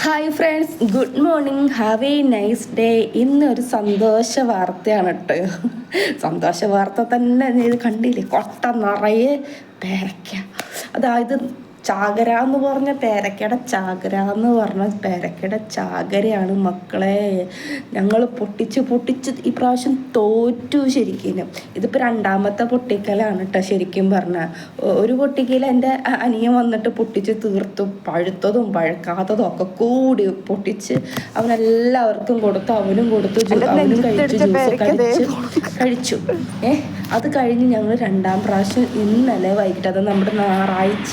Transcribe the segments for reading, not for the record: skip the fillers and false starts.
Hi friends, good morning, have A nice day. ഇന്നൊരു സന്തോഷ വാർത്തയാണ് കേട്ടോ. സന്തോഷ വാർത്ത തന്നെ ഇത് കണ്ടില്ലേ, കൊട്ട നിറയെ പേരയ്ക്ക. അതായത് ചാകര എന്ന് പറഞ്ഞ പേരക്കയുടെ ചാകര എന്ന് പറഞ്ഞ പേരക്കയുടെ ചാകരയാണ് മക്കളെ. ഞങ്ങൾ പൊട്ടിച്ച് ഈ പ്രാവശ്യം തോറ്റു ശരിക്കും. ഇതിപ്പോൾ രണ്ടാമത്തെ പൊട്ടിക്കലാണ് കേട്ടോ. ശരിക്കും പറഞ്ഞാൽ ഒരു പൊട്ടിക്കൽ എൻ്റെ അനിയൻ വന്നിട്ട് പൊട്ടിച്ച് തീർത്തു. പഴുത്തതും പഴുക്കാത്തതും ഒക്കെ കൂടി പൊട്ടിച്ച് അവനെല്ലാവർക്കും കൊടുത്തു. അവനും കൊടുത്തു, അവനും കഴിച്ചു, ജ്യൂസ് കഴിച്ചു. അത് കഴിഞ്ഞ് ഞങ്ങൾ രണ്ടാം പ്രാവശ്യം ഇന്നലെ വൈകിട്ട്, അത് നമ്മുടെ ഞായറാഴ്ച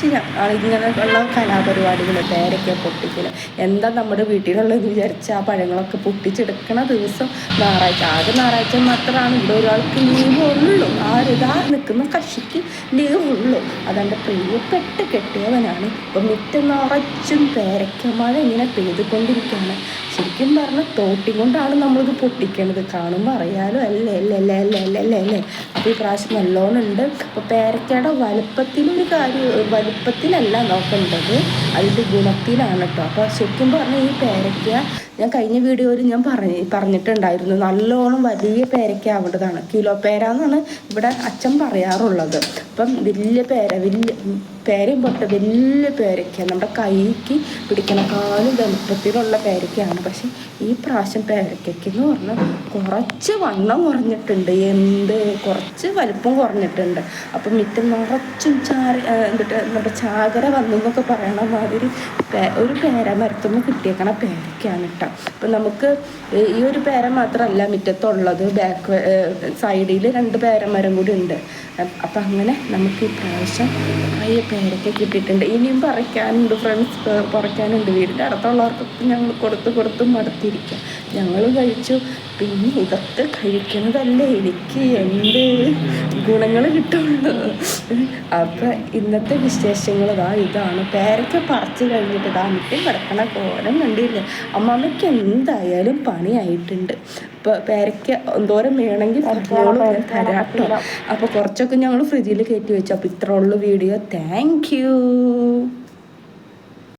ഇങ്ങനെയുള്ള കലാപരിപാടികൾ, പേരയ്ക്ക പൊട്ടിക്കൽ, എന്താ നമ്മുടെ വീട്ടിലുള്ളതെന്ന് വിചാരിച്ച് ആ പഴങ്ങളൊക്കെ പൊട്ടിച്ചെടുക്കണ ദിവസം ഞായറാഴ്ച. ആകെ ഞായറാഴ്ച മാത്രമാണ് ഇവിടെ ഒരാൾക്ക് ലീവ് ഉള്ളൂ. ആരിതാ നിൽക്കുന്ന കക്ഷിക്ക് ലീവ് ഉള്ളൂ. അതെൻ്റെ പ്രിയപ്പെട്ട കെട്ടിയവനാണ്. ഇപ്പം മിറ്റം നിറച്ചും പേരയ്ക്ക മഴ ഇങ്ങനെ പെയ്തുകൊണ്ടിരിക്കുകയാണ്. ശരിക്കും പറഞ്ഞാൽ തോട്ടി കൊണ്ടാണ് നമ്മളിത് പൊട്ടിക്കണത്. കാണുമ്പോൾ അറിയാലോ. അല്ലേ. അപ്പോൾ ഈ പ്രാവശ്യം നല്ലോണം ഉണ്ട്. അപ്പോൾ പേരയ്ക്കയുടെ വലുപ്പത്തിലല്ല നോക്കേണ്ടത്, അതിൻ്റെ ഗുണത്തിലാണ് കേട്ടോ. അപ്പോൾ ശരിക്കും പറഞ്ഞാൽ ഈ പേരയ്ക്ക ഞാൻ കഴിഞ്ഞ വീഡിയോയിൽ ഞാൻ പറഞ്ഞിട്ടുണ്ടായിരുന്നു, നല്ലോണം വലിയ പേരയ്ക്ക ആവേണ്ടതാണ്. കിലോ പേര എന്നാണ് ഇവിടെ അച്ഛൻ പറയാറുള്ളത്. അപ്പം വലിയ പേരയും വലിയ പേരയ്ക്ക, നമ്മുടെ കൈക്ക് പിടിക്കണക്കാളും വലുപ്പത്തിലുള്ള പേരയ്ക്കയാണ്. പക്ഷെ ഈ പ്രാവശ്യം പേരയ്ക്കെന്ന് പറഞ്ഞാൽ കുറച്ച് വണ്ണം കുറഞ്ഞിട്ടുണ്ട്, കുറച്ച് വലിപ്പം കുറഞ്ഞിട്ടുണ്ട്. അപ്പം മിറ്റം നിറച്ചും നമ്മുടെ ചാകര വന്നെന്നൊക്കെ പറയണ മാതിരി ഒരു പേര മരത്തുമ്പോൾ കിട്ടിയേക്കണ പേരയ്ക്കാണ് കേട്ടോ. അപ്പം നമുക്ക് ഈ ഒരു പേര മാത്രമല്ല മുറ്റത്തുള്ളത്, ബാക്ക് സൈഡിൽ 2 പേരമരം കൂടി ഉണ്ട്. അപ്പം അങ്ങനെ നമുക്ക് ഈ പ്രാവശ്യം കുറേ പേരൊക്കെ കിട്ടിയിട്ടുണ്ട്. ഇനിയും പറിക്കാനുണ്ട് ഫ്രണ്ട്സ്, പറിക്കാനുണ്ട്. വീടിൻ്റെ അടുത്തുള്ളവർക്കൊക്കെ ഞങ്ങൾ കൊടുത്ത് മടുത്തിരിക്കുക. ഞങ്ങൾ കഴിച്ചു. പിന്നെ ഇതൊക്കെ കഴിക്കുന്നതല്ലേ എനിക്ക് എന്ത് ഗുണങ്ങൾ കിട്ടുള്ളൂ. അപ്പം ഇന്നത്തെ വിശേഷങ്ങൾ ഇതാണ്. പേരൊക്കെ പറിച്ച് കഴിഞ്ഞിട്ട് മുറ്റം കിടക്കണ കോലം കണ്ടില്ല. അമ്മാമ്മയ്ക്ക് എന്തായാലും പണിയായിട്ടുണ്ട്. ഇപ്പോൾ പേരയ്ക്ക എന്തോരം വേണമെങ്കിൽ പറഞ്ഞോളും, ഞാൻ തരാട്ടോ. അപ്പോൾ കുറച്ചൊക്കെ ഞങ്ങൾ ഫ്രിഡ്ജിൽ കയറ്റി വെച്ചു. അപ്പോൾ ഇത്ര ഉള്ളു വീഡിയോ. Thank you.